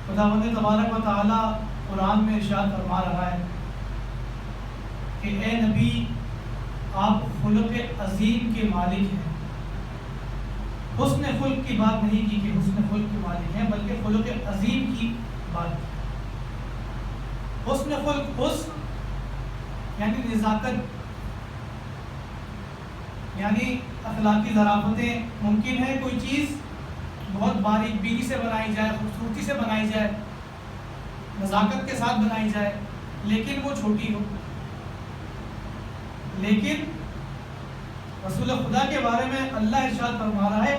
خداوند تبارک و تعالی قرآن میں ارشاد فرما رہا ہے کہ اے نبی آپ خلق عظیم کے مالک ہیں. حسن خلق کی بات نہیں کی کہ حسن خلق کے مالک ہیں، بلکہ خلق عظیم کی بات کی. حسن خلق، حسن یعنی نزاکت، یعنی اخلاقی ظرافتیں. ممکن ہے کوئی چیز بہت باریک بینی سے بنائی جائے، خوبصورتی سے بنائی جائے، نزاکت کے ساتھ بنائی جائے، لیکن وہ چھوٹی ہو. لیکن رسول خدا کے بارے میں اللہ ارشاد فرما رہا ہے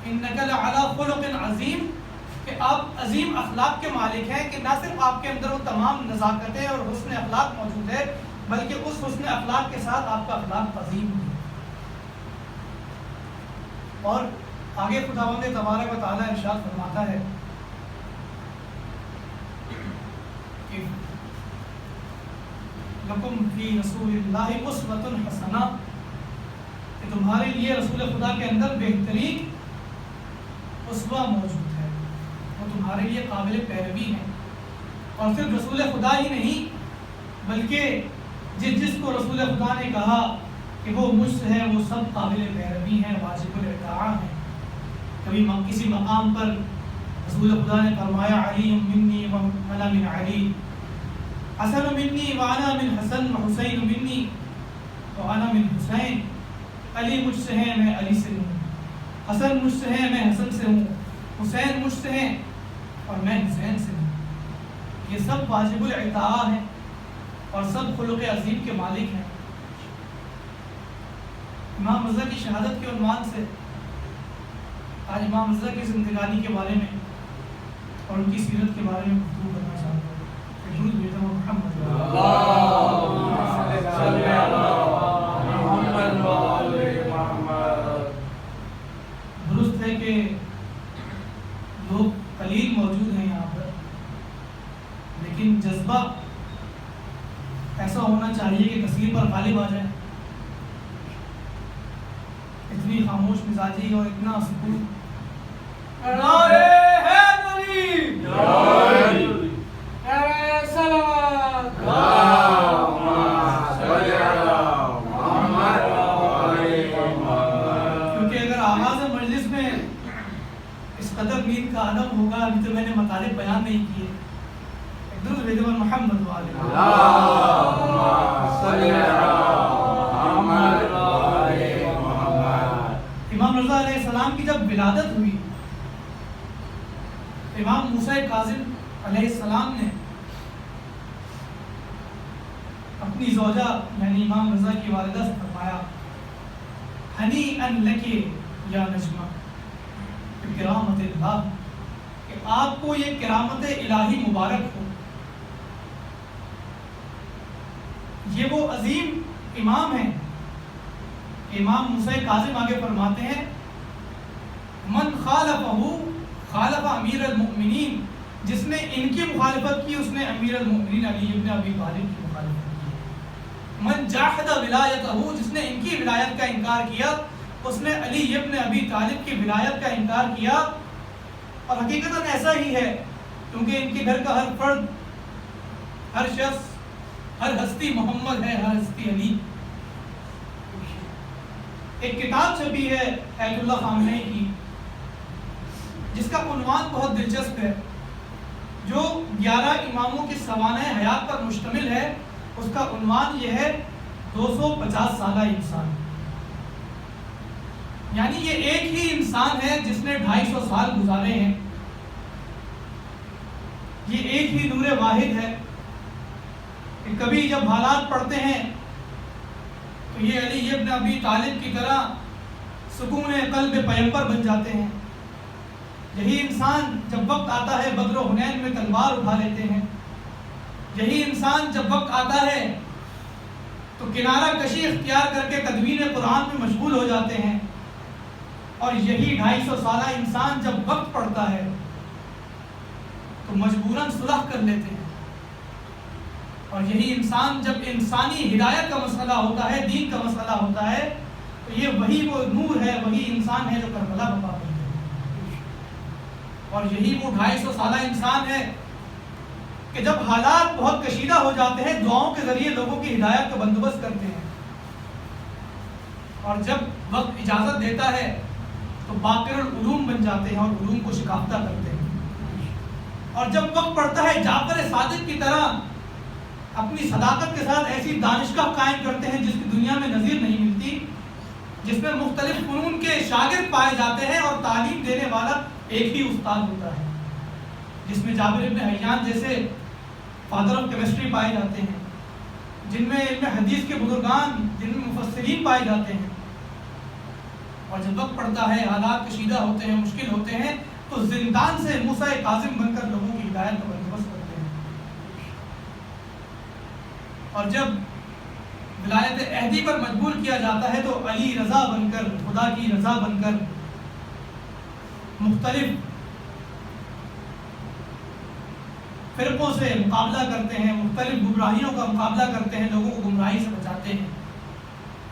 انک لعلی خلق عظیم، کہ آپ عظیم اخلاق کے مالک ہیں. کہ نہ صرف آپ کے اندر وہ تمام نزاکتیں اور حسن اخلاق موجود ہے، بلکہ اس حسن اخلاق کے ساتھ آپ کا اخلاق عظیم ہے. اور آگے خداوند تبارک و تعالی ارشاد فرماتا ہے کہ لکم فی رسول اللہ اسوۃ حسنہ، کہ تمہارے لیے رسول خدا کے اندر بہترین اسوہ موجود ہے، وہ تمہارے لیے قابل پیروی ہے. اور صرف رسول خدا ہی نہیں، بلکہ جس کو رسول خدا نے کہا کہ وہ مجھ سے ہے، وہ سب قابل پیروی ہیں، واجب الاطاعہ ہیں. کبھی کسی مقام پر رسول خدا نے فرمایا علی منی وانا من علی، حسن منی وانا من حسن، حسین منی وانا من حسین. علی مجھ سے ہیں، میں علی سے ہوں. حسن مجھ سے ہیں، میں حسن سے ہوں. حسین مجھ سے ہیں اور میں حسین سے ہوں. یہ سب واجب الاطاعہ ہیں اور سب خلق عظیم کے مالک ہیں. امام رضا کی شہادت کے عنوان سے آج امام رضا کی زندگانی کے بارے میں اور ان کی سیرت کے بارے میں گفتگو کرنا چاہتا ہوں. درود بھیجتا ہوں محمد درست ہے کہ پر غالب آ جائیں. اتنی خاموش مزاجی اور اتنا سکون. نعرے حیدری، نعرے صلوات، کیونکہ اگر آغاز مجلس میں اس قدر نیند کا عدم ہوگا. ابھی تو میں نے مطالب بیان نہیں کیے. درود بھیجو محمد وعلى امام رضا علیہ السلام کی جب ولادت ہوئی، امام موسیٰ کاظم علیہ السلام نے اپنی زوجہ یعنی امام رضا کی والدہ سے فرمایا ہنیئا لک یا نجمہ کرامت اللہ، کہ آپ کو یہ کرامت الہی مبارک ہو. یہ وہ عظیم امام ہیں. امام موسیٰ کاظم آگے فرماتے ہیں من خالفہ خالف امیر المؤمنین، جس نے ان کی مخالفت کی اس نے امیر المؤمنین علی ابن ابی طالب کی مخالفت کی. من جاحد ولایتہ، جس نے ان کی ولایت کا انکار کیا اس نے علی ابن ابی طالب کی ولایت کا انکار کیا. اور حقیقتاً ایسا ہی ہے، کیونکہ ان کے گھر کا ہر فرد، ہر شخص، ہر ہستی محمد ہے، ہر ہستی علی. ایک کتاب چھپی ہے ایت اللہ خامنئی کی، جس کا عنوان بہت دلچسپ ہے، جو 11 اماموں کی سوانح حیات پر مشتمل ہے. اس کا عنوان یہ ہے 250 سالہ انسان. یعنی یہ ایک ہی انسان ہے جس نے 250 سال گزارے ہیں. یہ ایک ہی نور واحد ہے کہ کبھی جب حالات پڑتے ہیں تو یہ علی ابن ابی طالب کی طرح سکون قلب پیغمبر بن جاتے ہیں. یہی انسان جب وقت آتا ہے بدر و حنین میں تلوار اٹھا لیتے ہیں. یہی انسان جب وقت آتا ہے تو کنارہ کشی اختیار کر کے تدوین قرآن میں مشغول ہو جاتے ہیں. اور یہی 250 سالہ انسان جب وقت پڑتا ہے تو مجبوراً صلح کر لیتے ہیں. اور یہی انسان جب انسانی ہدایت کا مسئلہ ہوتا ہے، دین کا مسئلہ ہوتا ہے، تو یہ وہی وہ نور ہے، وہی انسان ہے جو کربلا بپا کرتے ہیں. اور یہی وہ 250 سالہ انسان ہے کہ جب حالات بہت کشیدہ ہو جاتے ہیں دعاؤں کے ذریعے لوگوں کی ہدایت کا بندوبست کرتے ہیں. اور جب وقت اجازت دیتا ہے تو باقر العلوم بن جاتے ہیں اور علوم کو شکافتہ کرتے ہیں. اور جب وقت پڑتا ہے جعفر صادق کی طرح اپنی صداقت کے ساتھ ایسی دانشگاہ قائم کرتے ہیں جس کی دنیا میں نظیر نہیں ملتی، جس میں مختلف فنون کے شاگرد پائے جاتے ہیں اور تعلیم دینے والا ایک ہی استاد ہوتا ہے، جس میں جابر ابن حیان جیسے فادر آف کیمسٹری پائے جاتے ہیں، جن میں علم حدیث کے بزرگان، جن میں مفسرین پائے جاتے ہیں. اور جب وقت پڑتا ہے حالات کشیدہ ہوتے ہیں، مشکل ہوتے ہیں، تو زندان سے موسیٰ کاظم بن کر لوگوں کی ہدایت کا بندوبست کرتے ہیں. اور جب ولایت عہدی پر مجبور کیا جاتا ہے تو علی رضا بن کر، خدا کی رضا بن کر مختلف فرقوں سے مقابلہ کرتے ہیں، مختلف گمراہیوں کا مقابلہ کرتے ہیں، لوگوں کو گمراہی سے بچاتے ہیں.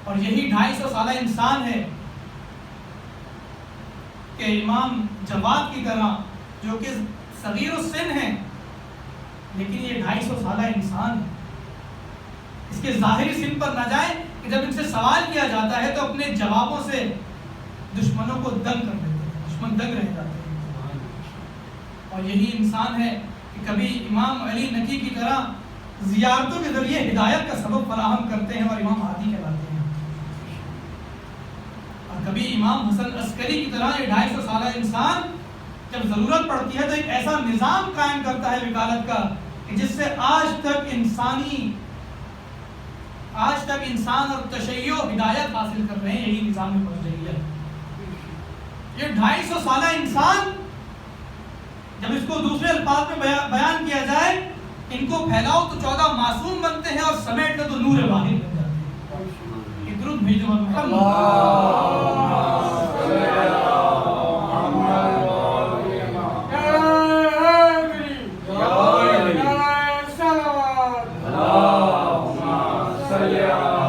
اور یہی 250 سالہ انسان ہے کہ امام جواد کی طرح، جو کہ صغیر السن ہیں لیکن یہ 250 سالہ انسان ہے. اس کے ظاہری سن پر نہ جائیں کہ جب ان سے سوال کیا جاتا ہے تو اپنے جوابوں سے دشمنوں کو دنگ کر دیتے ہیں، دشمن دنگ رہ جاتے ہیں. اور یہی انسان ہے کہ کبھی امام علی نقی کی طرح زیارتوں کے ذریعے ہدایت کا سبب فراہم کرتے ہیں اور امام ہادی کہلاتے ہیں. اور کبھی امام حسن عسکری کی طرح یہ 250 سالہ انسان جب ضرورت پڑتی ہے تو ایک ایسا نظام قائم کرتا ہے وکالت کا کہ جس سے آج تک انسان اور تشیع ہدایت حاصل کر رہے ہیں. یہی نظام میں پہنچ رہی ہے. یہ 250 سالہ انسان جب اس کو دوسرے الفاظ میں بیان کیا جائے، ان کو پھیلاؤ تو 14 معصوم بنتے ہیں اور سمیٹ دو تو نور واحد بن جاتے ہیں. درود بھیجو محمد. صلی اللہ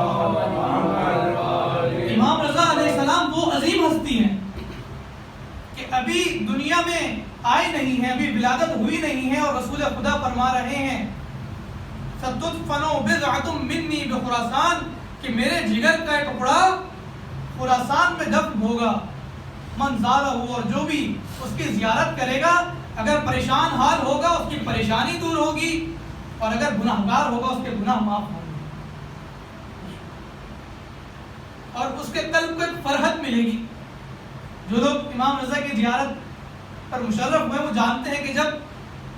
امام رضا علیہ السلام وہ عظیم ہستی ہیں کہ ابھی دنیا میں آئے نہیں ہیں، ابھی ولادت ہوئی نہیں ہے، اور رسول خدا فرما رہے ہیں ستدفن بضعۃ منی بخراسان، کہ میرے جگر کا ایک ٹکڑا خراسان میں دفن ہوگا. من زارہ، اور جو بھی اس کی زیارت کرے گا، اگر پریشان حال ہوگا اس کی پریشانی دور ہوگی، اور اگر گناہگار ہوگا اس کے گناہ معاف ہوں گے، اور اس کے قلب کو ایک فرحت ملے گی. جو لوگ امام رضا کی زیارت پر مشرف ہوئے وہ جانتے ہیں کہ جب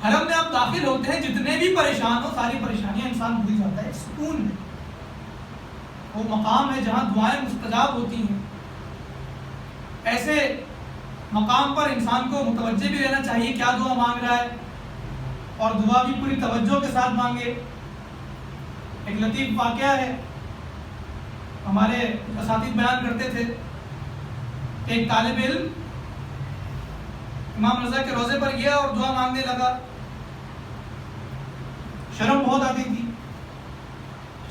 حرم میں آپ داخل ہوتے ہیں جتنے بھی پریشان ہو ساری پریشانیاں انسان بھول جاتا ہے سکون میں. وہ مقام ہے جہاں دعائیں مستجاب ہوتی ہیں. ایسے مقام پر انسان کو متوجہ بھی رہنا چاہیے کیا دعا مانگ رہا ہے، اور دعا بھی پوری توجہ کے ساتھ مانگے. ایک لطیف واقعہ ہے، ہمارے اساتذہ بیان کرتے تھے کہ ایک طالب علم امام رضا کے روضے پر گیا اور دعا مانگنے لگا. شرم بہت آتی تھی،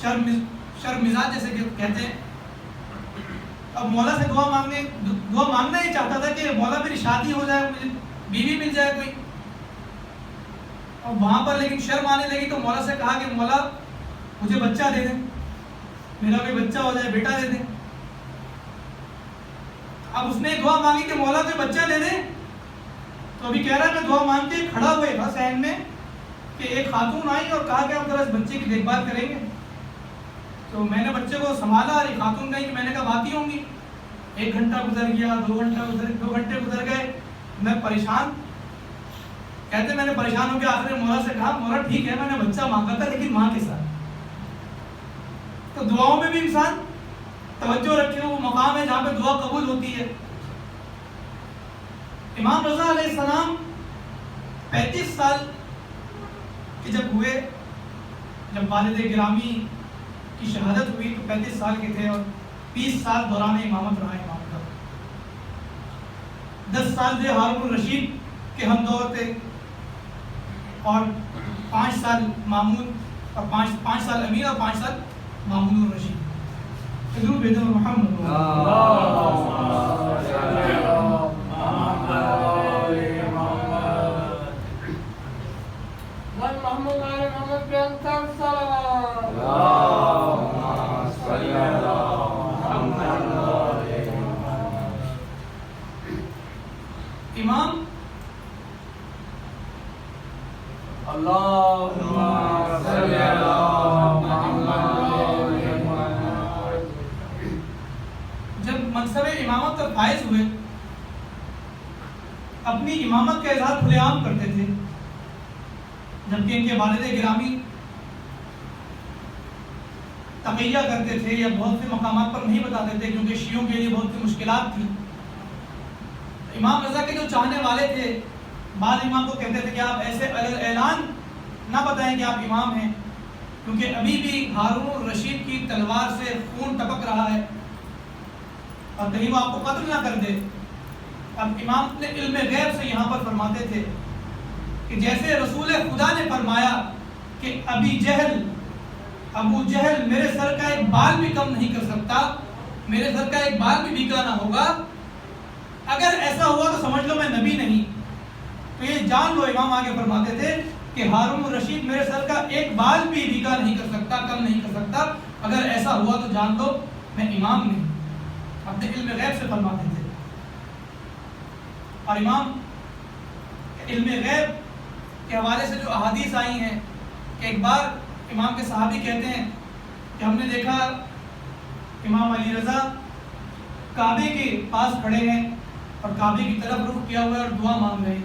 شرم مزاج جیسے کہتے ہیں. اب مولا سے دعا مانگنا ہی چاہتا تھا کہ مولا میری شادی ہو جائے، مجھے بیوی مل جائے کوئی. اور وہاں پر لیکن شرم آنے لگی تو مولا سے کہا کہ مولا مجھے بچہ دے دیں، میرا کوئی بچہ ہو جائے، بیٹا دے دیں. اب اس نے دعا مانگی کہ مولا کوئی بچہ دے دیں. تو ابھی کہہ رہا ہے میں دعا مانگ کے کھڑا ہوئے تھا صحن میں کہ ایک خاتون آئی اور کہا کہ آپ ذرا اس بچے کی دیکھ بھال کریں گے. تو میں نے بچے کو سنبھالا اور ایک خاتون گئی کہ میں نے کہا بات ہی ہوں گی. 1 گھنٹہ گزر گیا، 2 گھنٹے گزر گئے، میں پریشان. کہتے میں نے پریشان ہو کے آخر مولا سے کہا مولا ٹھیک ہے میں نے بچہ مانگا تھا لیکن ماں کے ساتھ. تو دعاؤں میں بھی انسان توجہ رکھے، وہ مقام ہے جہاں پہ دعا قبول ہوتی ہے. امام رضا علیہ السلام 35 سال کے جب ہوئے، جب والد گرامی کی شہادت ہوئی تو 35 سال کے تھے، اور 20 سال دوران امامت رہا امام کا. 10 سال جو ہارون الرشید کے ہم دور تھے، اور 5 سال مامون، اور 5 سال امیر، اور 5 سال مامون الرشید. حضور بیدر محمد امام جب منصب امامت پر فائز ہوئے اپنی امامت کا اظہار کھلے عام کرتے تھے، جبکہ ان کے والد گرامی تقیہ کرتے تھے یا بہت سے مقامات پر نہیں بتاتے تھے کیونکہ شیعوں کے لیے بہت سی مشکلات تھی. امام رضا کے جو چاہنے والے تھے بعض امام کو کہتے تھے کہ آپ ایسے اعلان نہ بتائیں کہ آپ امام ہیں، کیونکہ ابھی بھی ہارون الرشید کی تلوار سے خون ٹپک رہا ہے اور کہیں وہ آپ کو قتل نہ کر دے. اب امام اپنے علم غیب سے یہاں پر فرماتے تھے کہ جیسے رسول خدا نے فرمایا کہ ابو جہل میرے سر کا ایک بال بھی کم نہیں کر سکتا، میرے سر کا ایک بال بھی بھیگا نہ ہوگا، اگر ایسا ہوا تو سمجھ لو میں نبی نہیں. تو یہ جان لو امام آگے فرماتے تھے کہ ہارون الرشید میرے سر کا ایک بال بھی بھیگا نہیں کر سکتا، کم نہیں کر سکتا، اگر ایسا ہوا تو جان لو میں امام نہیں. اپنے علم غیب سے فرماتے تھے. اور امام علم غیب کے حوالے سے جو احادیث آئی ہیں کہ ایک بار امام کے صحابی کہتے ہیں کہ ہم نے دیکھا امام علی رضا کعبے کے پاس کھڑے ہیں اور کعبے کی طرف رخ کیا ہوا ہے اور دعا مانگ رہے ہیں.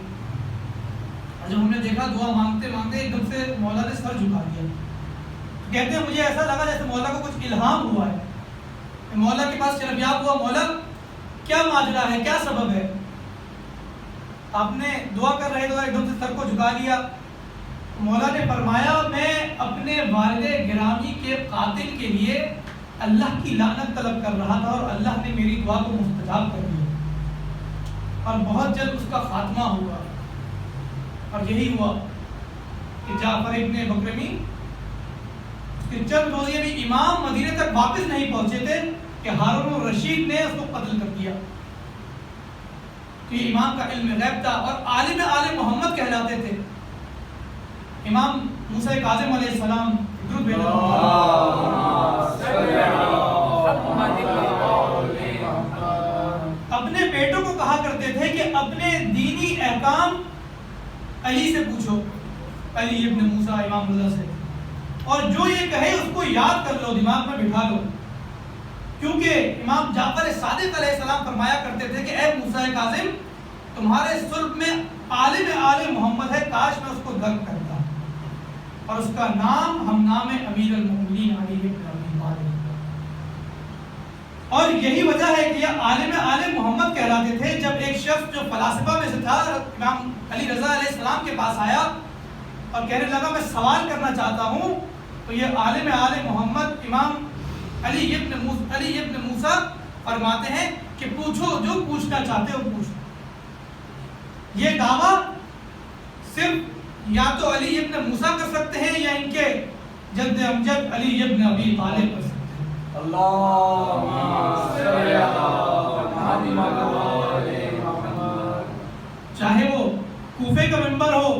اور جب ہم نے دیکھا دعا مانگتے مانگتے ایک دم سے مولا نے سر جھکا دیا. کہتے ہیں مجھے ایسا لگا جیسے مولا کو کچھ الہام ہوا ہے. مولا کے پاس چربیاب ہوا مولا کیا ماجرا ہے، کیا سبب ہے. آپ نے دعا کر رہے تو ایک دم سے سر کو جھکا لیا. مولا نے فرمایا میں اپنے والد گرامی کے قاتل کے لیے اللہ کی لعنت طلب کر رہا تھا اور اللہ نے میری دعا کو مستجاب کر دیا اور بہت جلد اس کا خاتمہ ہوا. اور یہی ہوا کہ جعفر ابن بکرمی کے چند روز بھی امام مدینے تک واپس نہیں پہنچے تھے کہ ہارون الرشید نے اس کو قتل کر دیا. تو یہ امام کا علم غیب تھا اور عالم آل محمد کہلاتے تھے. امام موسیٰ کاظم علیہ السلام درود بھیجو. اپنے بیٹوں کو کہا کرتے تھے کہ اپنے دینی احکام علی سے پوچھو، علی ابن موسیٰ امام اللہ سے، اور جو یہ کہے اس کو یاد کر لو، دماغ میں بٹھا لو. کیونکہ امام جعفر صادق علیہ السلام فرمایا کرتے تھے کہ اے موسیٰ کاظم، تمہارے صلب میں عالم آل محمد ہے، کاش میں اس کو درک کرتا، اور اس کا نام ہم نام امیر المؤمنین علی بن ابی طالب. اور یہی وجہ ہے کہ یہ عالم آل محمد کہلاتے تھے. جب ایک شخص جو فلاسفہ میں سے تھا امام علی رضا علیہ السلام کے پاس آیا اور کہنے لگا میں سوال کرنا چاہتا ہوں، تو یہ عالم آل محمد امام علی ابن موسیٰ فرماتے ہیں کہ پوچھو، جو پوچھنا چاہتے ہو پوچھو. یہ دعویٰ صرف یا تو علی ابن موسیٰ کر سکتے ہیں یا ان کے جد امجد علی ابن ابی طالب کر سکتے ہیں. چاہے وہ کوفے کا ممبر ہو،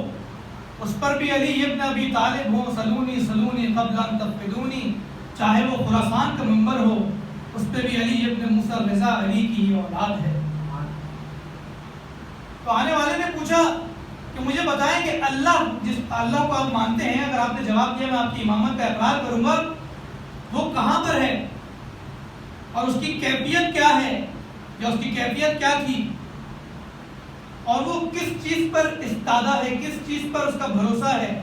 اس پر بھی علی ابن ابی طالب ہو، سلونی سلونی قبل ان تفقدونی. چاہے وہ خراسان کا ممبر ہو، اس پہ بھی علی ابن موسیٰ رضا علی کی ہی اولاد ہے. تو آنے والے نے پوچھا کہ مجھے بتائیں کہ اللہ، جس اللہ کو آپ مانتے ہیں، اگر آپ نے جواب دیا میں آپ کی امامت کا اقرار کروں گا، وہ کہاں پر ہے اور اس کی کیفیت کیا ہے، یا اس کی کیفیت کیا تھی، اور وہ کس چیز پر استادہ ہے، کس چیز پر اس کا بھروسہ ہے.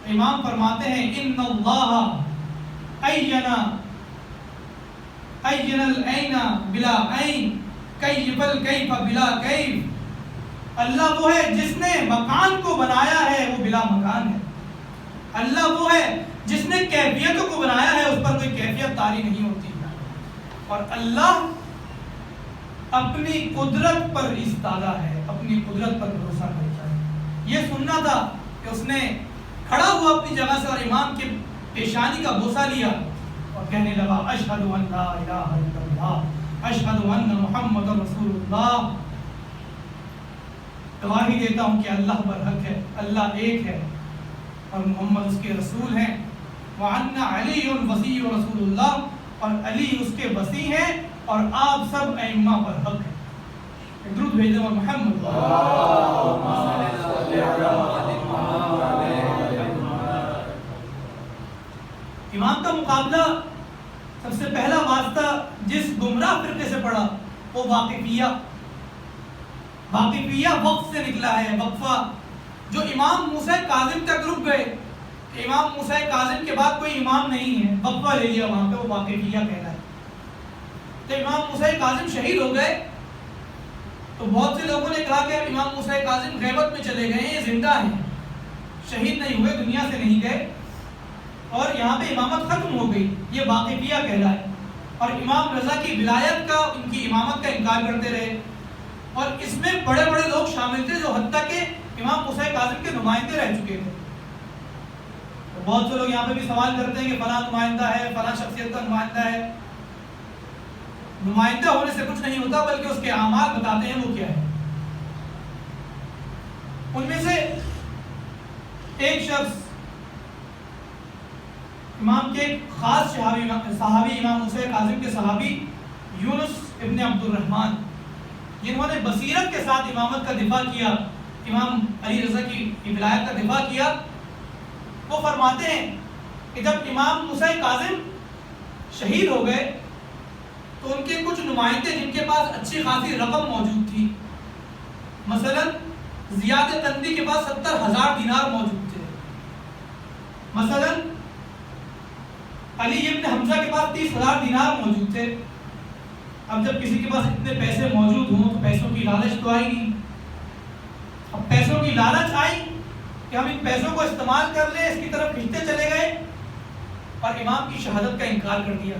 امام فرماتے ہیں ان اللہ این العین بلا عین کیف الکیف بلا کیف. اللہ وہ ہے جس نے مکان کو بنایا ہے، وہ بلا مکان ہے. اللہ وہ ہے جس نے کیفیتوں کو بنایا ہے، اس پر کوئی کیفیت طاری نہیں ہوتی. اور اللہ اپنی قدرت پر استادہ ہے، اپنی قدرت پر بھروسہ کرتا ہے. یہ سننا تھا کہ اس نے کھڑا ہوا اپنی جگہ سے اور امام کی پیشانی کا بوسہ لیا اور کہنے لگا اشہد ان لا الہ الا اللہ اشہد ان محمد رسول اللہ. گواہی دیتا ہوں کہ اللہ برحق ہے، اللہ ایک ہے اور محمد اس کے رسول ہیں. وَأَنَّ عَلِيٌّ وَصِيُّ رَسُولُ اللَّهِ، اور علی اس کے وصی ہیں اور آپ سب ائمہ پر حق ہیں. درود بھیجو اور محمد امام کا مقابلہ سب سے پہلا واسطہ جس گمراہ فرقے سے پڑا وہ واقفیہ وقف سے نکلا ہے. وقفہ جو امام موسیٰ کاظم تک رک گئے کہ امام موسیٰ کاظم کے بعد کوئی امام نہیں ہے، وقفہ لے لیا وہاں پہ، وہ واقفیہ کہنا ہے. تو امام موسیٰ کاظم شہید ہو گئے تو بہت سے لوگوں نے کہا کہ اب امام موسیٰ کاظم غیبت میں چلے گئے ہیں، یہ زندہ ہیں، شہید نہیں ہوئے، دنیا سے نہیں گئے، اور یہاں پہ امامت ختم ہو گئی. یہ واقفیہ کہلائے. اور امام رضا کی ولایت کا، ان کی امامت کا انکار کرتے رہے. اور اس میں بڑے بڑے لوگ شامل تھے جو حتیٰ کہ امام موسیٰ کاظم کے نمائندے رہ چکے تھے. بہت سے لوگ یہاں پہ بھی سوال کرتے ہیں کہ فلاں نمائندہ ہے، فلاں شخصیت کا نمائندہ ہے. نمائندہ ہونے سے کچھ نہیں ہوتا، بلکہ اس کے اعمال بتاتے ہیں وہ کیا ہے. ان میں سے ایک شخص امام کے ایک خاص صحابی امام موسیٰ کاظم کے صحابی یونس ابن عبد الرحمن، جنہوں نے بصیرت کے ساتھ امامت کا دفاع کیا، امام علی رضا کی ولایت کا دفاع کیا، وہ فرماتے ہیں کہ جب امام موسیٰ کاظم شہید ہو گئے تو ان کے کچھ نمائندے جن کے پاس اچھی خاصی رقم موجود تھی، مثلا زیاد قندی کے پاس 70,000 دینار موجود تھے، مثلا علی ابن حمزہ کے پاس 30,000 دینار موجود تھے. اب جب کسی کے پاس اتنے پیسے موجود ہوں تو پیسوں کی لالچ تو آئی نہیں. اب پیسوں کی لالچ آئی کہ ہم ان پیسوں کو استعمال کر لیں، اس کی طرف کھینچتے چلے گئے اور امام کی شہادت کا انکار کر دیا.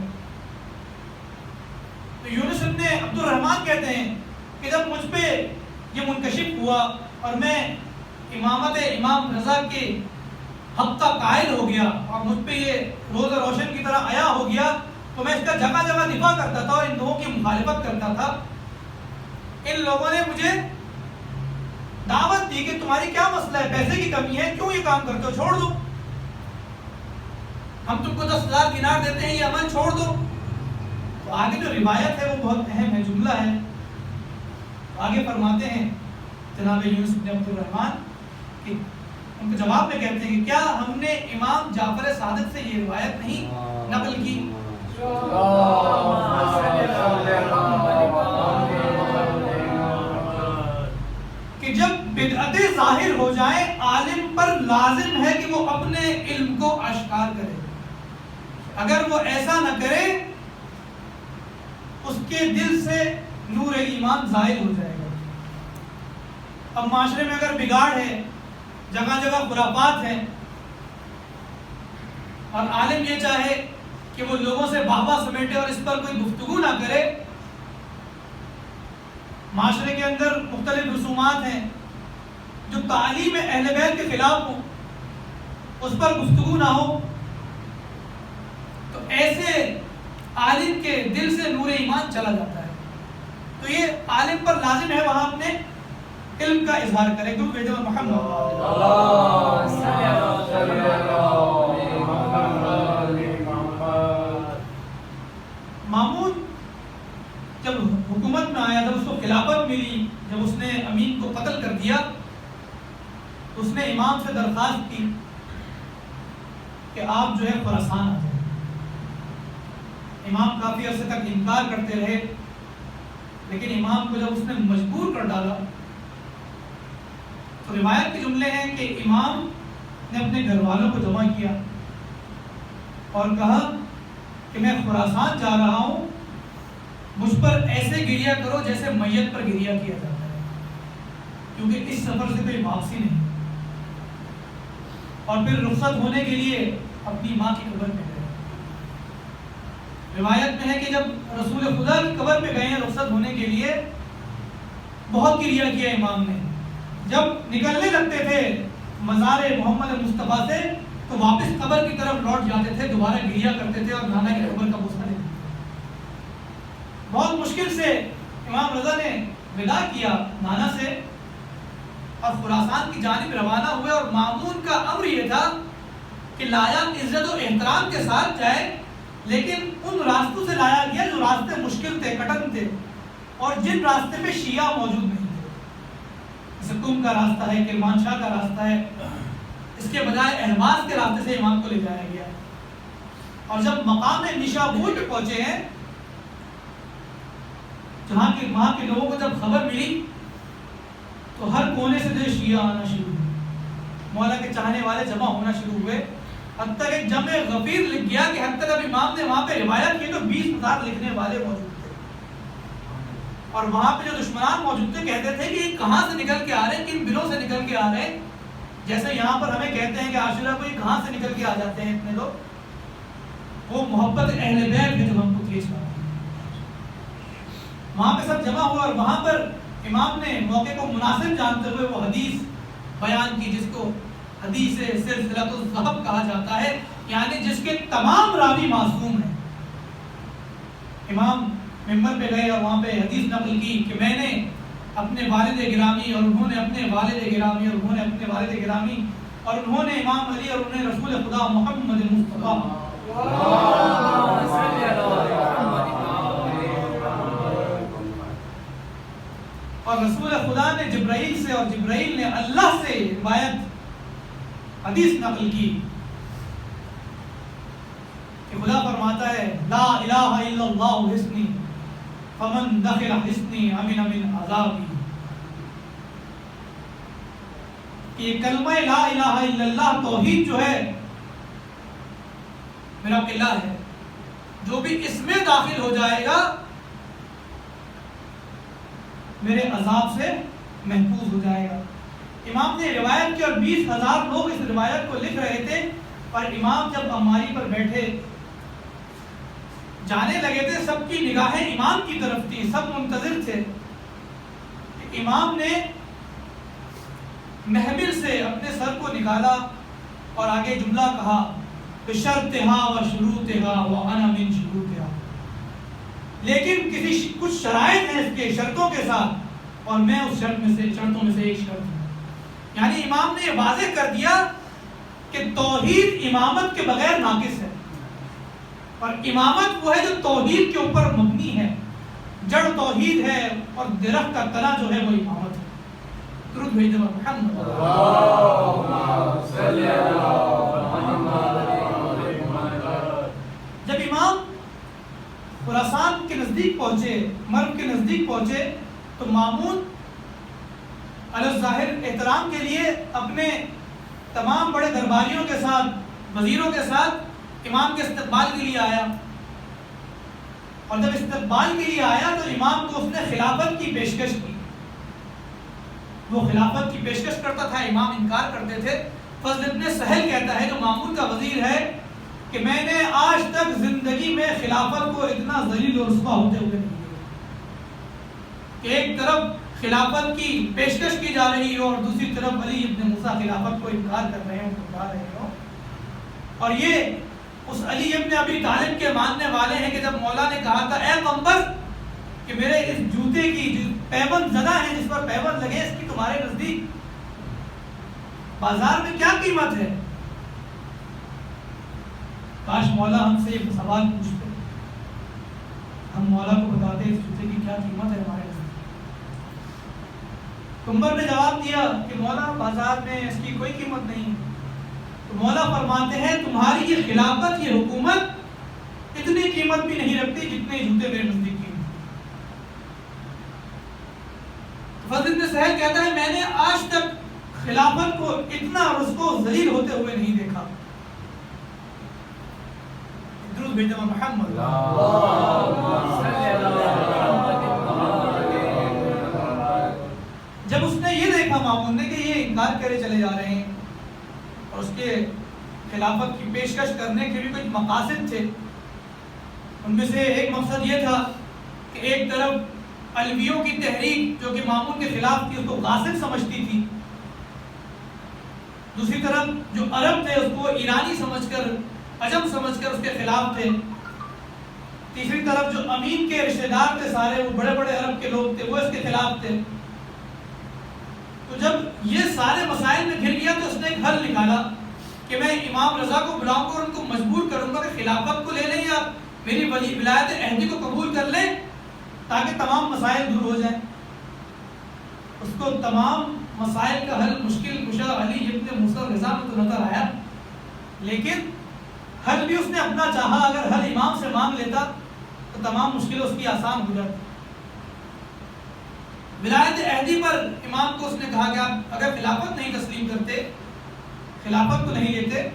تو یونس ابن عبد الرحمن کہتے ہیں کہ جب مجھ پہ یہ منکشف ہوا اور میں امامت امام رضا کے حق کا قائل ہو گیا اور مجھ پہ یہ روز روشن کی طرح آیا ہو گیا تو میں اس کا جگہ جگہ دفاع کرتا تھا اور ان لوگوں کی مخالفت کرتا تھا. ان لوگوں نے مجھے دعوت دی کہ تمہاری کیا مسئلہ ہے, پیسے کی کمی ہے, کیوں یہ کام کرتے ہو, چھوڑ دو, ہم تم کو 10,000 دینار دیتے ہیں, یہ عمل چھوڑ دو. تو آگے جو روایت ہے وہ بہت اہم ہے, جملہ ہے. آگے فرماتے ہیں جناب یونس بن عبد الرحمن کہ ان کے جواب میں کہتے ہیں کہ کیا ہم نے امام جعفر صادق سے یہ روایت نہیں نقل کی؟ کہ جب بدعتیں ظاہر ہو جائیں عالم پر لازم ہے کہ وہ اپنے علم کو اشکار کرے. اگر وہ ایسا نہ کرے اس کے دل سے نور ایمان ظاہر ہو جائے گا. اب معاشرے میں اگر بگاڑ ہے, جگہ جگہ خرافات ہیں, اور عالم یہ چاہے کہ وہ لوگوں سے باہوا سمیٹے اور اس پر کوئی گفتگو نہ کرے, معاشرے کے اندر مختلف رسومات ہیں جو تعلیم اہل بیت کے خلاف ہوں, اس پر گفتگو نہ ہو, تو ایسے عالم کے دل سے نور ایمان چلا جاتا ہے. تو یہ عالم پر لازم ہے وہاں اپنے علم کا اظہار کرے. کیوں کہ جب مامون جب حکومت میں آیا, جب اس کو خلافت ملی, جب اس نے امین کو قتل کر دیا, تو اس نے امام سے درخواست کی کہ آپ جو ہے خراسان آ جائیں. امام کافی عرصے تک انکار کرتے رہے, لیکن امام کو جب اس نے مجبور کر ڈالا تو روایت کے جملے ہیں کہ امام نے اپنے گھر والوں کو جمع کیا اور کہا کہ میں خراسان جا رہا ہوں, مجھ پر ایسے گریہ کرو جیسے میت پر گریہ کیا جاتا ہے, کیونکہ اس سفر سے کوئی واپسی نہیں. اور پھر رخصت ہونے کے لیے اپنی ماں کی قبر پہ گئے. روایت میں ہے کہ جب رسول خدا کی قبر پہ گئے ہیں رخصت ہونے کے لیے, بہت گریہ کیا امام نے. جب نکلنے لگتے تھے مزار محمد مصطفیٰ سے تو واپس قبر کی طرف لوٹ جاتے تھے, دوبارہ گریہ کرتے تھے اور نانا کی قبر کا بوسہ لیتے تھے. بہت مشکل سے امام رضا نے وداع کیا نانا سے اور خراسان کی جانب روانہ ہوئے, اور مامون کا امر یہ تھا کہ لایا عزت و احترام کے ساتھ جائے, لیکن ان راستوں سے لایا گیا جو راستے مشکل تھے, کٹن تھے, اور جن راستے پہ شیعہ موجود نہیں تھے. جیسے کم کا راستہ ہے, کرمانشاہ کا راستہ ہے, اس کے بجائے اہواز کے راستے سے امام کو لے جایا گیا. اور جب مقام نشابور پہ پہنچے ہیں, جہاں کے وہاں کے لوگوں کو جب خبر ملی تو ہر کونے سے جو شیعہ آنا شروع ہوئے, مولا کے چاہنے والے جمع ہونا شروع ہوئے, حتیٰ کہ جمع غفیر لکھ گیا کہ حتیٰ جب امام نے وہاں پہ روایت کی تو 20,000 لکھنے والے موجود تھے. اور وہاں پہ جو دشمنان موجود تھے کہتے تھے کہ کہاں سے نکل کے آ رہے ہیں, کن بلوں سے نکل کے آ رہے ہیں. جیسے یہاں پر ہمیں کہتے ہیں کہ عاشورہ کو یہ کہاں سے نکل کے آ جاتے ہیں اتنے لوگ, وہ محبت اہل بیت ہے جو ہم کو کھینچ رہا ہے. وہاں پہ سب جمع ہوا اور وہاں پر امام نے موقع کو مناسب جانتے ہوئے وہ حدیث بیان کی جس کو حدیث سلسلۃ الذہب کہا جاتا ہے, یعنی جس کے تمام راوی معصوم ہیں. امام ممبر پہ گئے اور وہاں پہ حدیث نقل کی کہ میں نے اپنے والد گرامی اور انہوں نے اپنے والد گرامی اور انہوں نے اپنے والد گرامی اور انہوں نے امام علی اور انہوں نے رسول خدا محمد مصطفیٰ اور رسول خدا نے جبرائیل سے اور جبرائیل نے اللہ سے روایت حدیث نقل کی کہ خدا فرماتا ہے لا الہ الا اللہ حسنی فمن دخل حسنی امن من عذابی. یہ کلمہ لا الہ الا اللہ توحید جو ہے میرا قلعہ ہے, جو بھی اس میں داخل ہو جائے گا میرے عذاب سے محفوظ ہو جائے گا. امام نے روایت کی اور 20,000 لوگ اس روایت کو لکھ رہے تھے, اور امام جب اماری پر بیٹھے جانے لگے تھے سب کی نگاہیں امام کی طرف تھی, سب منتظر تھے امام نے محمل سے اپنے سر کو نکالا اور آگے جملہ کہا بشرطہا و شروطہا وانا من شروطہا، لیکن کچھ شرائط ہیں اس کے، شرطوں کے ساتھ، اور میں اس شرطوں میں سے ایک شرط ہوں۔ یعنی امام نے یہ واضح کر دیا کہ توحید امامت کے بغیر ناقص ہے، اور امامت وہ ہے جو توحید کے اوپر مبنی ہے، جڑ توحید ہے، اور درخت کا تنا جو ہے وہ امامت ہے۔ درود بھیجو محمد۔ جب امام خراسان کے نزدیک پہنچے، مرو کے نزدیک پہنچے، تو مامون علی الظاہر احترام کے لیے اپنے تمام بڑے درباریوں کے ساتھ، وزیروں کے ساتھ امام کے استقبال کے لیے آیا، اور جب استقبال کے لیے آیا تو امام کو اس نے خلافت کی پیشکش کی۔ وہ خلافت کی پیشکش کرتا تھا، امام انکار کرتے تھے۔ فضل ابن سہل کہتا ہے جو مامون کا وزیر ہے کہ میں نے آج تک زندگی میں خلافت کو اتنا ذلیل و رسوا ہوتے ہوئے نہیں دیکھا کہ ایک طرف خلافت کی پیشکش کی جا رہی ہو اور دوسری طرف علی ابن موسیٰ خلافت کو انکار کر رہے ہوں، اور یہ اس علی ابن ابی طالب کے ماننے والے ہیں کہ جب مولا نے کہا تھا اے قمبر کہ میرے اس جوتے کی جو پیبند زدہ ہیں، جس پر پیبند لگے، اس کی تمہارے نزدیک بازار میں کیا قیمت ہے؟ کاش مولا ہم سے یہ سوال پوچھتے، ہم مولا کو بتاتے اس جوتے کی کیا قیمت ہے ہمارے نزدیک۔ قمبر نے جواب دیا کہ مولا بازار میں اس کی کوئی قیمت نہیں۔ تو مولا فرماتے ہیں تمہاری یہ خلافت، یہ حکومت اتنی قیمت بھی نہیں رکھتی جتنے جوتے میرے نزدیک قیمت۔ فضل بن سہل کہتا ہے میں نے آج تک خلافت کو اتنا رسوا و ذلیل ہوتے ہوئے نہیں دیکھا۔ درود بھیجو محمد۔ جب اس نے یہ دیکھا مامون نے کہ یہ انکار کرے چلے جا رہے ہیں اور اس کے خلافت کی پیشکش کرنے کے بھی کچھ مقاصد تھے، ان میں سے ایک مقصد یہ تھا کہ ایک طرف علویوں کی تحریک جو کہ مامون کے خلاف تھی اس کو غاصب سمجھتی تھی، دوسری طرف جو عرب تھے اس کو ایرانی سمجھ کر، عجم سمجھ کر اس کے خلاف تھے، تیسری طرف جو امین کے رشتہ دار تھے سارے وہ بڑے بڑے عرب کے لوگ تھے وہ اس کے خلاف تھے۔ تو جب یہ سارے مسائل میں گھر گیا تو اس نے ایک حل نکالا کہ میں امام رضا کو بلاؤں گا اور ان کو مجبور کروں گا کہ خلافت کو لے لیں یا میری ولایت عہدی کو قبول کر لیں تاکہ تمام مسائل دور ہو جائیں۔ اس کو تمام مسائل کا حل مشکل کشا علی ابن موسیٰ رضا میں تو نظر آیا، لیکن حل بھی اس نے اپنا چاہا۔ اگر حل امام سے مانگ لیتا تو تمام مشکلیں اس کی آسان ہو جاتی۔ ولایت عہدی پر امام کو اس نے کہا کہ آپ اگر خلافت نہیں تسلیم کرتے، خلافت کو نہیں لیتے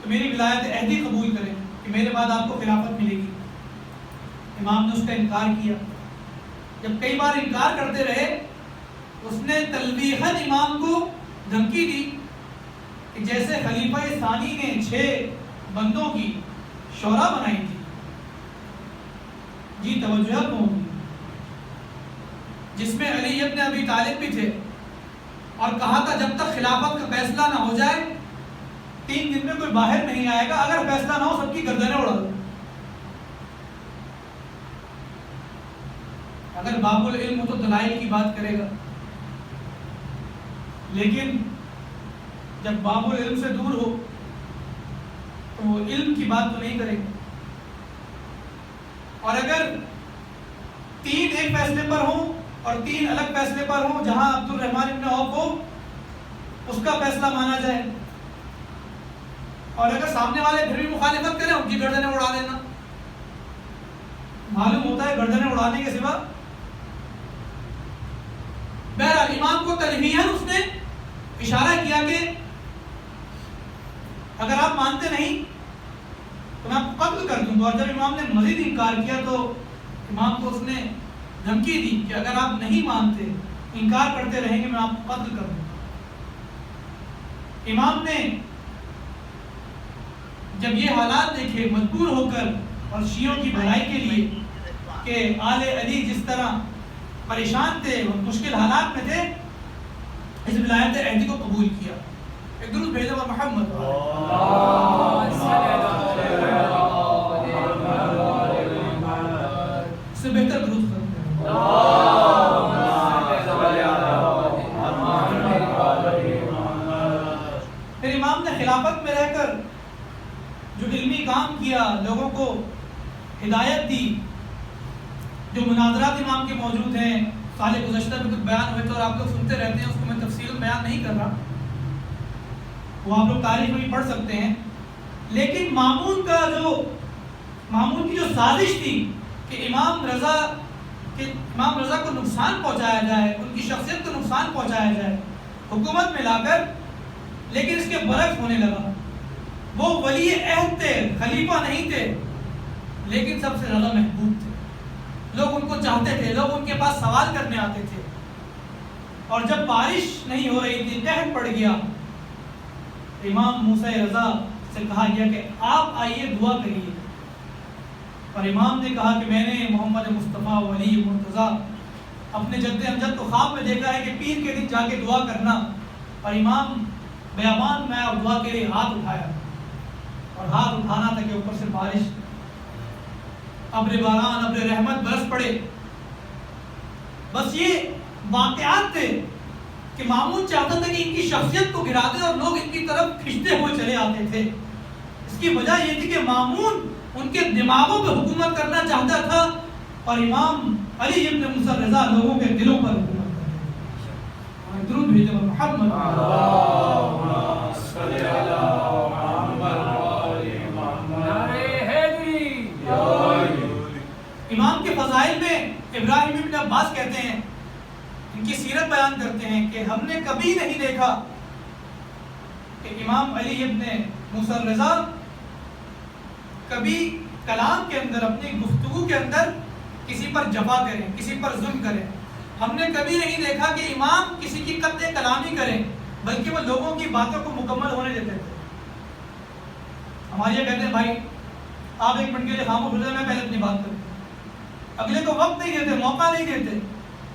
تو میری ولایت عہدی قبول کریں کہ میرے بعد آپ کو خلافت ملے گی۔ امام نے اس کا انکار کیا۔ جب کئی بار انکار کرتے رہے اس نے تلویحاً امام کو دھمکی دی کہ جیسے خلیفہ ثانی نے 6 بندوں کی شورا بنائی تھی، جی توجہ ہوگی، جس میں علی ابن ابی طالب بھی تھے، اور کہا تھا جب تک خلافت کا فیصلہ نہ ہو جائے 3 دن میں کوئی باہر نہیں آئے گا، اگر فیصلہ نہ ہو سب کی گردنیں اڑا دو۔ اگر باب العلم ہو تو دلائل کی بات کرے گا، لیکن جب باب العلم سے دور ہو تو وہ علم کی بات تو نہیں کرے گا۔ اور اگر 3 ایک فیصلے پر ہوں اور 3 الگ فیصلے پر ہوں، جہاں عبد الرحمن ابن عوف ہو اس کا فیصلہ مانا جائے، اور اگر سامنے والے پھر بھی مخالفت کریں ان کی گردنیں اڑا دینا۔ معلوم ہوتا ہے گردنیں اڑانے کے سوا۔ بہرحال امام کو تلویحاً اس نے اشارہ کیا کہ اگر آپ مانتے نہیں تو میں آپ کو قتل کر دوں گا، اور جب امام نے مزید انکار کیا تو امام کو اس نے دھمکی دی کہ اگر آپ نہیں مانتے، انکار کرتے رہیں گے، میں آپ کو قتل کر دوں گا۔ امام نے جب یہ حالات دیکھے مجبور ہو کر اور شیعوں کی بھلائی کے لیے کہ آل علی جس طرح پریشان تھے اور مشکل حالات میں تھے، اس ولایت عہدی کو قبول کیا۔ ایک درود بھیجو اور محمد اس سے بہتر درود پھر امام نے خلافت میں رہ کر جو علمی کام کیا، لوگوں کو ہدایت دی، جو مناظرات امام کے موجود ہیں، سال گزشتہ میں کچھ بیان ہوئے تھے اور آپ لوگ سنتے رہتے ہیں، اس کو میں تفصیل بیان نہیں کر رہا، وہ آپ لوگ تاریخ میں بھی پڑھ سکتے ہیں. لیکن مامون کی جو سازش تھی کہ امام رضا کو نقصان پہنچایا جائے، ان کی شخصیت کو نقصان پہنچایا جائے حکومت میں لا کر، لیکن اس کے برعکس ہونے لگا. وہ ولی عہد تھے، خلیفہ نہیں تھے، لیکن سب سے زیادہ محبوب تھے. لوگ ان کو چاہتے تھے، لوگ ان کے پاس سوال کرنے آتے تھے. اور جب بارش نہیں ہو رہی تھی، قحط پڑ گیا، امام موسیٰ رضا سے کہا گیا کہ آپ آئیے دعا کریے. اور امام نے کہا کہ میں نے محمد مصطفیٰ ولی مرتضیٰ اپنے جد امجد کو خواب میں دیکھا ہے کہ پیر کے دن جا کے دعا کرنا. اور امام بیابان میں اور دعا کے لیے ہاتھ اٹھایا، اور ہاتھ اٹھانا تھا کہ اوپر سے بارش، ابر باران، ابر رحمت برس پڑے. بس یہ واقعات تھے کہ مامون چاہتا تھا کہ ان کی شخصیت کو گرا دے اور لوگ ان کی طرف کھنچتے ہوئے چلے آتے تھے. اس کی وجہ یہ تھی کہ مامون ان کے دماغوں پہ حکومت کرنا چاہتا تھا، اور امام علی ابن موسیٰ رضا لوگوں کے دلوں پر حکومت کرتے تھے. درود بھیجو محمد. امام کے فضائل میں ابراہیم ابن عباس کہتے ہیں، ان کی سیرت بیان کرتے ہیں کہ ہم نے کبھی نہیں دیکھا کہ امام علی ابن موسیٰ رضا کبھی کلام کے اندر، اپنی گفتگو کے اندر کسی پر جفا کریں، کسی پر ظلم کریں. ہم نے کبھی نہیں دیکھا کہ امام کسی کی قطع کلامی کریں، بلکہ وہ لوگوں کی باتوں کو مکمل ہونے دیتے تھے. ہمارے یہ کہتے ہیں بھائی آپ ایک منٹ کے لیے خاموش ہو جائیں، میں پہلے اپنی بات کروں. اگلے کو وقت نہیں دیتے، موقع نہیں دیتے،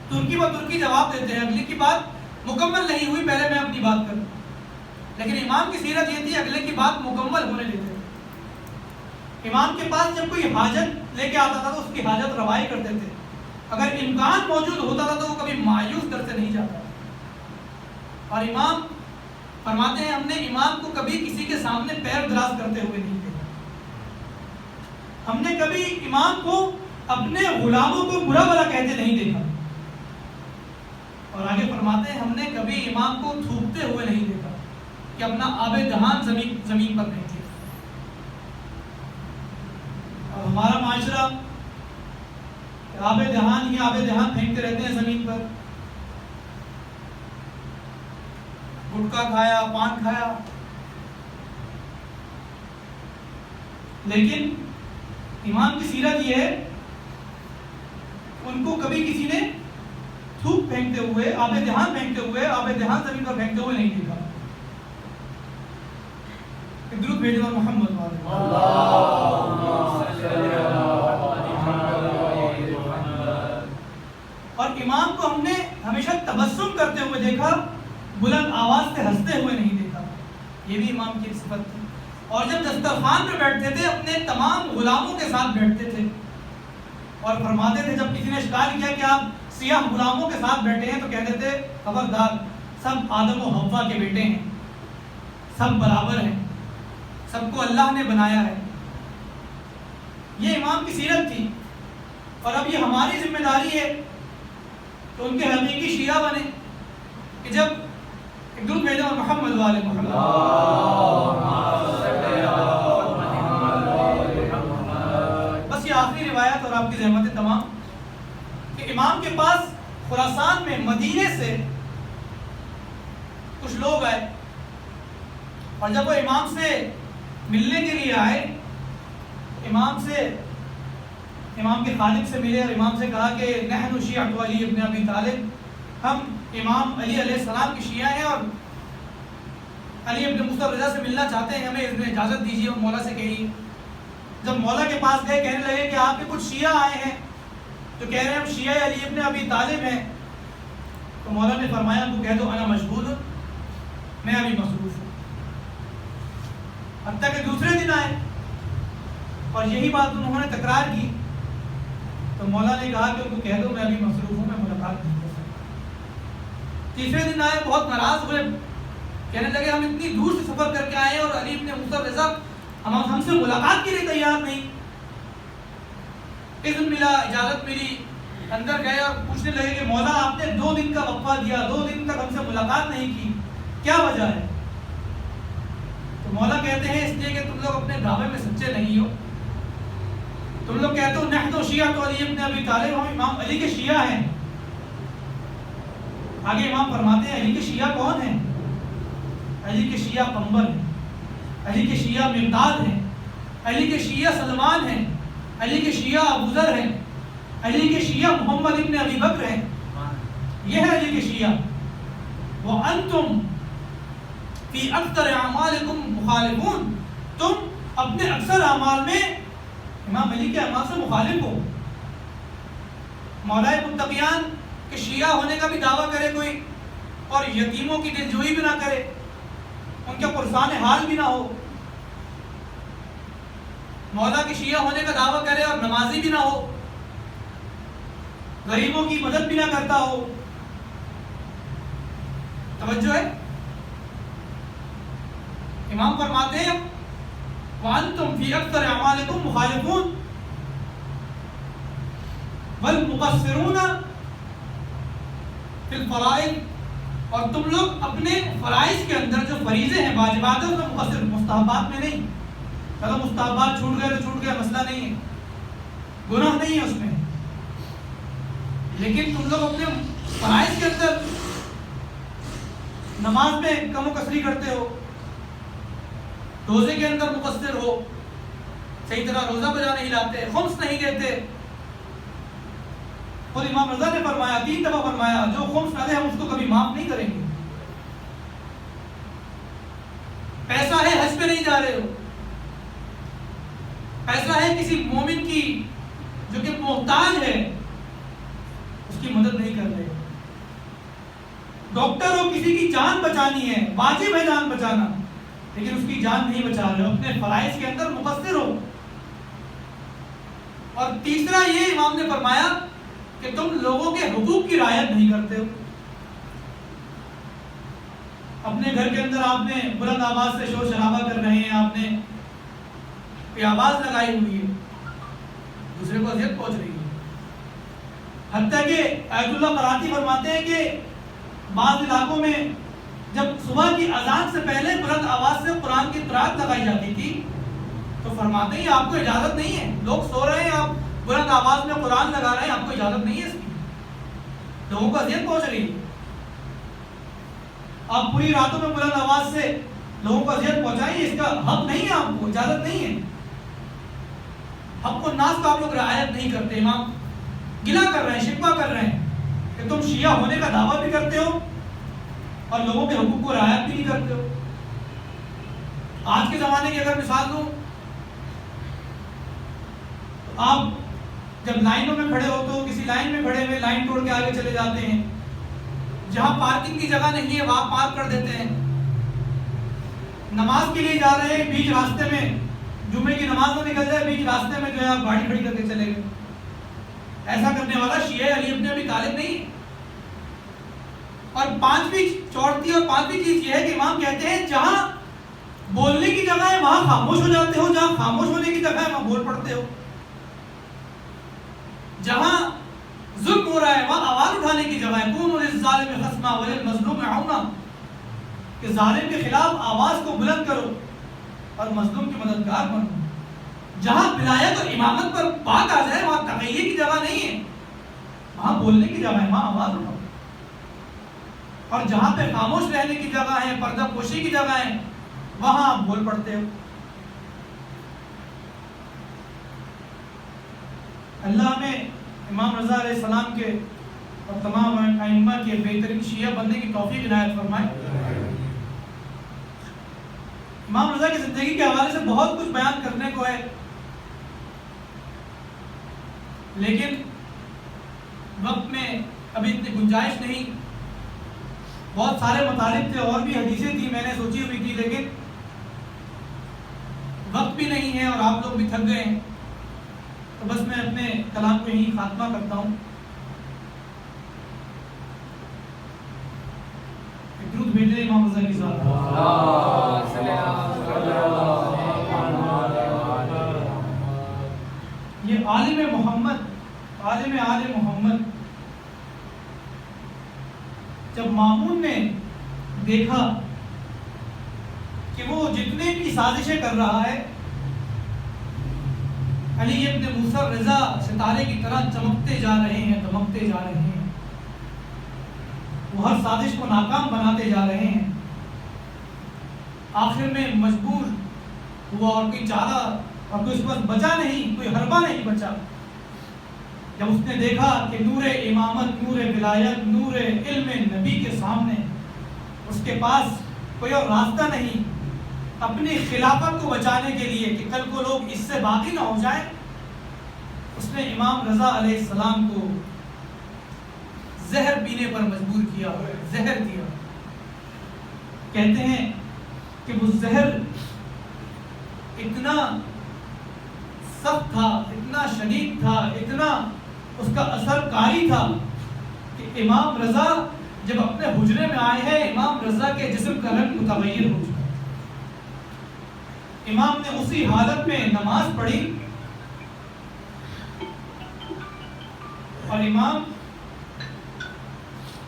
ترکی و ترکی جواب دیتے ہیں. اگلے کی بات مکمل نہیں ہوئی، پہلے میں اپنی بات کروں. لیکن امام کی سیرت یہ تھی اگلے کی بات مکمل ہونے دیتے تھے. امام کے پاس جب کوئی حاجت لے کے آتا تھا تو اس کی حاجت روائی کرتے تھے. اگر امکان موجود ہوتا تھا تو وہ کبھی مایوس کرتے نہیں جاتا. اور امام فرماتے ہیں ہم نے امام کو کبھی کسی کے سامنے پیر دراز کرتے ہوئے نہیں دیکھا. ہم نے کبھی امام کو اپنے غلاموں کو برا بھلا کہتے نہیں دیکھا. اور آگے فرماتے ہیں ہم نے کبھی امام کو تھوکتے ہوئے نہیں دیکھا کہ اپنا آب دہان زمین پر پھینکے. اور ہمارا معاشرہ آب دہان پھینکتے رہتے ہیں زمین پر. گٹکا کھایا، پان کھایا، لیکن امام کی سیرت یہ ہے ان کو کبھی کسی نے تھوک پھینکتے ہوئے، آب دہان پھینکتے ہوئے، آب دہان زمین پر پھینکتے ہوئے نہیں دیکھا. درود بھیجو محمد اور امام کو ہم نے ہمیشہ تبسم کرتے ہوئے دیکھا، بلند آواز سے ہنستے ہوئے نہیں دیکھا. یہ بھی امام کی صفت تھی. اور جب دسترخوان پہ بیٹھتے تھے اپنے تمام غلاموں کے ساتھ بیٹھتے تھے اور فرماتے تھے، جب کسی نے اشکال کیا کہ آپ سیاہ غلاموں کے ساتھ بیٹھے ہیں تو کہتے تھے خبردار، سب آدم و حوا کے بیٹے ہیں، سب برابر ہیں، سب کو اللہ نے بنایا ہے. یہ امام کی سیرت تھی. اور اب یہ ہماری ذمہ داری ہے تو ان کے حقیقی شیعہ بنے کہ جب ایک درود بھیجو محمد والے محمد. بس یہ آخری روایت اور آپ کی زحمتیں تمام کہ امام کے پاس خراسان میں مدینے سے کچھ لوگ آئے، اور جب وہ امام سے ملنے کے لیے آئے، امام کے خالق سے ملے اور امام سے کہا کہ نحن شیعۃ علی ابن ابی طالب، ہم امام علی علیہ السلام کی شیعہ ہیں اور علی ابن موسیٰ رضا سے ملنا چاہتے ہیں، ہمیں اجازت دیجیے اور مولا سے کہیے. جب مولا کے پاس گئے کہنے لگے کہ آپ کے کچھ شیعہ آئے ہیں تو کہہ رہے ہیں ہم شیعہ علی ابن ابی طالب ہیں. تو مولا نے فرمایا تو کہہ دو انا مشغول ہوں، میں ابھی مصروف ہوں. حتیٰ کہ دوسرے دن آئے اور یہی بات انہوں نے تکرار کی تو مولا نے کہا کہ ان کو کہہ دو میں ابھی مصروف ہوں، میں ملاقات نہیں کر سکتا۔ تیسرے دن آئے، بہت ناراض ہوئے، کہنے لگے ہم اتنی دور سے سفر کر کے آئے اور علی ابن موسیٰ رضا ہم سے ملاقات کے لیے تیار نہیں۔ اذن ملا، اجازت ملی، اندر گئے اور پوچھنے لگے کہ مولا آپ نے 2 دن کا وقفہ دیا، 2 دن تک ہم سے ملاقات نہیں کی، کیا وجہ ہے؟ تو مولا کہتے ہیں اس لیے کہ تم لوگ اپنے دعوے میں سچے نہیں ہو، تم لوگ کہتے ہو نحن شیعۃ علی ابن ابی طالب، ہم امام علی کے شیعہ ہیں۔ آگے امام فرماتے ہیں علی کے شیعہ کون ہیں؟ علی کے شیعہ قنبر ہیں، علی کے شیعہ مقداد ہیں، علی کے شیعہ سلمان ہیں، علی کے شیعہ ابو ذر ہیں، علی کے شیعہ محمد ابن ابی بکر ہیں، یہ ہے علی کے شیعہ۔ وَأَنْتُمْ فِي أَكْثَرِ أَعْمَالِكُمْ مُخَالِفُونَ، تم اپنے اکثر اعمال میں امام علی کے اعمال سے مخالف ہو۔ مولائے متقیان کہ شیعہ ہونے کا بھی دعویٰ کرے کوئی اور یتیموں کی دلجوئی بھی نہ کرے، ان کے پرسان حال بھی نہ ہو، مولا کے شیعہ ہونے کا دعویٰ کرے اور نمازی بھی نہ ہو، غریبوں کی مدد بھی نہ کرتا ہو۔ توجہ ہے، امام فرماتے ہیں وَأَنْتُمْ فِي أَكْثَرِ أَعْمَالِكُمْ مُخَالِفُونَ وَالْمُقَصِّرُونَ فِي الْفَرَائِضِ، اور تم لوگ اپنے فرائض کے اندر جو فریضے ہیں واجبات ہیں اس میں مقصر، مستحبات میں نہیں۔ چلو مستحبات چھوٹ گئے تو چھوٹ گئے، مسئلہ نہیں ہے، گناہ نہیں ہے اس میں، لیکن تم لوگ اپنے فرائض کے اندر نماز میں کم و کسری کرتے ہو، روزے کے اندر مقصر ہو، صحیح طرح روزہ بجا نہیں لاتے، خمس نہیں دیتے۔ خود امام رضا نے فرمایا، 3 دفعہ فرمایا جو خمس نہ دے ہم اس کو کبھی معاف نہیں کریں گے۔ پیسہ ہے حج پہ نہیں جا رہے ہو، پیسہ ہے کسی مومن کی جو کہ محتاج ہے اس کی مدد نہیں کر رہے، ڈاکٹر ہو کسی کی جان بچانی ہے، واجب ہے جان بچانا، لیکن اس کی جان نہیں بچا رہے ہو، اپنے فرائض کے اندر مقصر ہو۔ اور تیسرا یہ امام نے فرمایا کہ تم لوگوں کے حقوق کی رعایت نہیں کرتے ہو۔ اپنے گھر کے اندر آپ نے بلند آواز سے شور شرابہ کر رہے ہیں، آپ نے کوئی آواز لگائی ہوئی ہے، دوسرے کو اذیت پہنچ رہی ہے۔ حتیٰ کہ آیت اللہ قراتی فرماتے ہیں کہ بعض علاقوں میں جب صبح کی اذان سے پہلے بلند آواز سے قرآن کی قرات لگائی جاتی تھی تو فرماتے ہیں آپ کو اجازت نہیں ہے، لوگ سو رہے ہیں آپ بلند آواز میں قرآن لگا رہے ہیں، آپ کو اجازت نہیں ہے اس کی، لوگوں کو اذیت پہنچ رہی ہے، آپ پوری راتوں میں بلند آواز سے لوگوں کو اذیت پہنچائیں، اس کا حق نہیں ہے، آپ کو اجازت نہیں ہے، حق الناس کا آپ لوگ رعایت نہیں کرتے۔ امام گلہ کر رہے ہیں، شکوہ کر رہے ہیں کہ تم شیعہ ہونے کا دعویٰ بھی کرتے ہو اور لوگوں کے حقوق کو رعایت بھی نہیں کرتے ہو۔ آج کے زمانے کی اگر مثال دوں تو آپ جب لائنوں میں کھڑے ہو تو کسی لائن میں کھڑے ہوئے لائن توڑ کے آگے چلے جاتے ہیں، جہاں پارکنگ کی جگہ نہیں ہے وہاں پارک کر دیتے ہیں، نماز کے لیے جا رہے ہیں بیچ راستے میں جمعے کی نماز میں نکل جائے، بیچ راستے میں جو ہے آپ گاڑی کھڑی کر کے چلے گئے۔ ایسا کرنے والا شیعہ علی ابن ابی طالب نہیں ہے۔ اور چوتھی اور پانچویں چیز یہ ہے کہ امام کہتے ہیں جہاں بولنے کی جگہ ہے وہاں خاموش ہو جاتے ہو، جہاں خاموش ہونے کی جگہ ہے وہاں بول پڑتے ہو، جہاں ظلم ہو رہا ہے وہاں آواز اٹھانے کی جگہ ہے، قوموا للظالم خصما وللمظلوم عونا، کہ ظالم کے خلاف آواز کو بلند کرو اور مظلوم کی مددگار بنو۔ جہاں ولایت اور امامت پر بات آ جائے وہاں تقیہ کی جگہ نہیں ہے، وہاں بولنے کی جگہ ہے، وہاں آواز اٹھاؤ۔ اور جہاں پہ خاموش رہنے کی جگہ ہے، پردہ پوشی کی جگہ ہے، وہاں آپ بول پڑتے ہو۔ اللہ نے امام رضا علیہ السلام کے اور تمام ائمہ کے بہترین شیعہ بننے کی توفیق عنایت فرمائے۔ امام رضا کی زندگی کے حوالے سے بہت کچھ بیان کرنے کو ہے، لیکن وقت میں ابھی اتنی گنجائش نہیں، بہت سارے مطالب تھے اور بھی حدیثیں تھیں میں نے سوچی ہوئی تھی، لیکن وقت بھی نہیں ہے اور آپ لوگ بھی تھک گئے ہیں، تو بس میں اپنے کلام کو یہیں خاتمہ کرتا ہوں۔ درود بھیجے امام رضا کی ذات پر۔ یہ عالم محمد، عالم آل محمد، جب مامون نے دیکھا کہ وہ جتنے بھی سازشیں کر رہا ہے علی ابن موسیٰ رضا ستارے کی طرح چمکتے جا رہے ہیں، دمکتے جا رہے ہیں، وہ ہر سازش کو ناکام بناتے جا رہے ہیں، آخر میں مجبور ہوا اور کوئی چارہ اور کوئی اس وقت بچا نہیں، کوئی حربہ نہیں بچا، جب اس نے دیکھا کہ نور امامت، نور ولایت، نور علم نبی کے سامنے اس کے پاس کوئی اور راستہ نہیں اپنی خلافت کو بچانے کے لیے کہ کل کو لوگ اس سے باقی نہ ہو جائیں، اس نے امام رضا علیہ السلام کو زہر پینے پر مجبور کیا، زہر دیا۔ کہتے ہیں کہ وہ زہر اتنا سخت تھا، اتنا شدید تھا، اتنا اس کا اثر کاری تھا کہ امام رضا جب اپنے حجرے میں آئے ہیں، امام رضا کے جسم کا رنگ متغیر ہو چکا۔ امام نے اسی حالت میں نماز پڑھی اور امام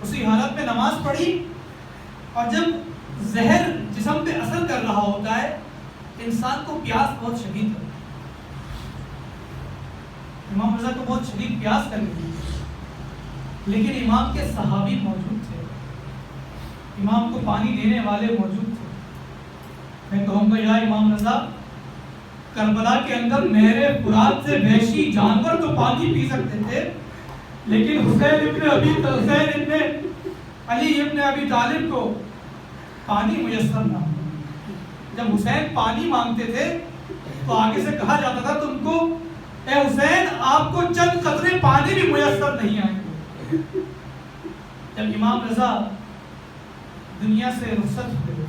اسی حالت میں نماز پڑھی، اور جب زہر جسم پہ اثر کر رہا ہوتا ہے انسان کو پیاس بہت شدید ہوتی ہے۔ امام رضا کو بہت شدید پیاس کر گئی، لیکن امام کے صحابی موجود تھے، امام کو پانی دینے والے موجود تھے۔ میں کہوں گا یا امام رضا، کربلا کے اندر نہر فرات سے وحشی جانور تو پانی پی سکتے تھے، لیکن حسین ابن علی ابن ابی طالب کو پانی میسر نہ ہوا۔ جب حسین پانی مانگتے تھے تو آگے سے کہا جاتا تھا تم کو، اے حسین آپ کو چند قطرے پانی بھی میسر نہیں آئیں گے۔ جب امام رضا دنیا سے رخصت ہوئے،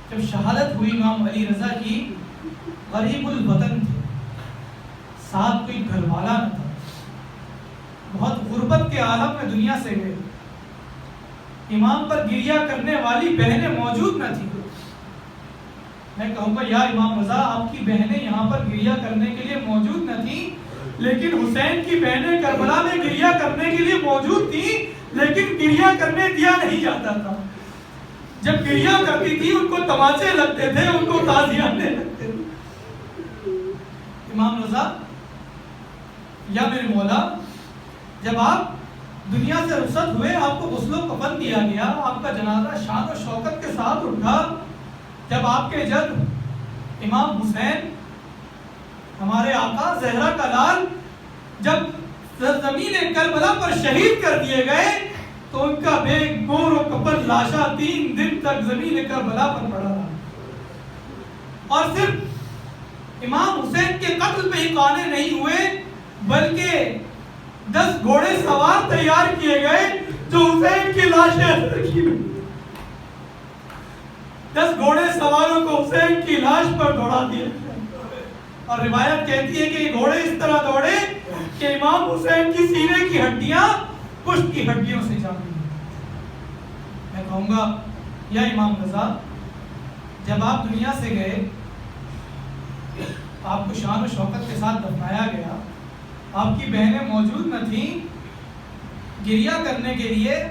جب شہادت ہوئی امام علی رضا کی، غریب الوطن تھے، ساتھ کوئی گھر والا نہ تھا، بہت غربت کے عالم میں دنیا سے گئے، امام پر گریہ کرنے والی بہنیں موجود نہ تھیں۔ میں کہوں گا یا امام رضا، آپ کی بہنیں یہاں پر گریہ کرنے کے لیے موجود نہ تھیں، لیکن حسین کی بہنیں کربلا میں گریہ کرنے کے لیے موجود تھیں، لیکن گریہ کرنے دیا نہیں جاتا تھا۔ جب گریہ کرتی تھی ان کو تماچے لگتے تھے، ان کو تازیانے لگتے تھے۔ امام رضا، یا میرے مولا، جب آپ دنیا سے رخصت ہوئے، آپ کو غسل و کفن دیا گیا، آپ کا جنازہ شان و شوکت کے ساتھ اٹھا، جب آپ کے جد امام حسین ہمارے آقا زہرا کا لال جب زمین کربلا پر شہید کر دیے گئے تو ان کا بے گور و کفن لاشا 3 دن تک زمین کربلا پر پڑا رہا، اور صرف امام حسین کے قتل پہ ہی قانے نہیں ہوئے، بلکہ 10 گھوڑے سوار تیار کیے گئے جو حسین کی لاشیں رکھی ہوئی، 10 گھوڑے سواروں کو حسین کی لاش پر دوڑا دیا، اور روایت کہتی ہے کہ یہ گھوڑے اس طرح دوڑے کہ امام حسین کی سینے کی ہڈیاں پشت کی ہڈیوں سے جا گئی۔ میں کہوں گا یا امام رضا، جب آپ دنیا سے گئے، آپ کو شان و شوکت کے ساتھ دفنایا گیا، آپ کی بہنیں موجود نہ تھیں گریہ کرنے کے لیے،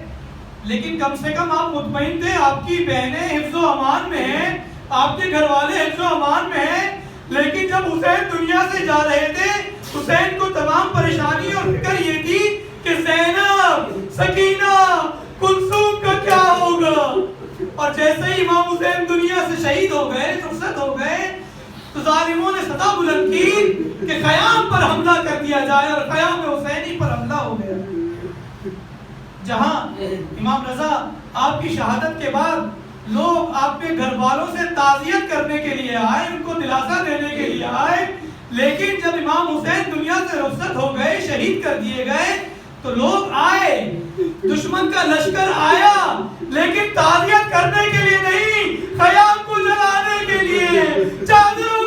لیکن کم سے کم آپ مطمئن تھے آپ کی بہنیں حفظ و امان میں ہیں، آپ کے گھر والے حفظ و امان میں ہیں۔ لیکن جب حسین دنیا سے جا رہے تھے، حسین کو تمام پریشانی اور فکر یہ تھی کہ زینب، سکینہ، کلثوم کا کیا ہوگا، اور جیسے ہی امام حسین دنیا سے شہید ہو گئے، رخصت ہو گئے، تو ظالموں نے صدا بلند کی کہ خیام پر حملہ کر دیا جائے، اور خیام حسینی پر حملہ ہو گیا، جہاں امام رضا آپ کی شہادت کے بعد لوگ آپ کے گھر والوں سے تعزیت کرنے کے لیے آئے، ان کو دلاسا دینے کے لیے آئے، لیکن جب امام حسین دنیا سے رخصت ہو گئے، شہید کر دیے گئے، تو لوگ آئے، دشمن کا لشکر آیا، لیکن تعزیت کرنے کے لیے نہیں، خیام کو جلانے کے لیے، چادروں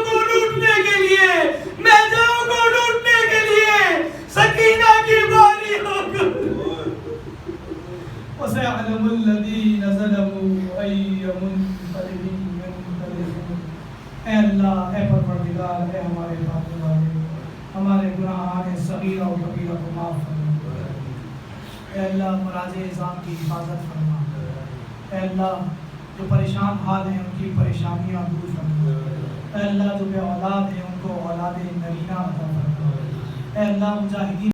اے اللہ، اے پروردگار، اے ہمارے پانے والے، ہمارے گناہان صغیرہ و کبیرہ کو معاف فرما۔ اے اللہ، مراج اعظام کی حفاظت فرما۔ اے اللہ، جو پریشان حال ہیں ان کی پریشانیاں دور فرما۔ اے اللہ، جو بے اولاد ہیں ان کو اولاد نرینہ عطا فرما۔ اے اللہ، مجاہدین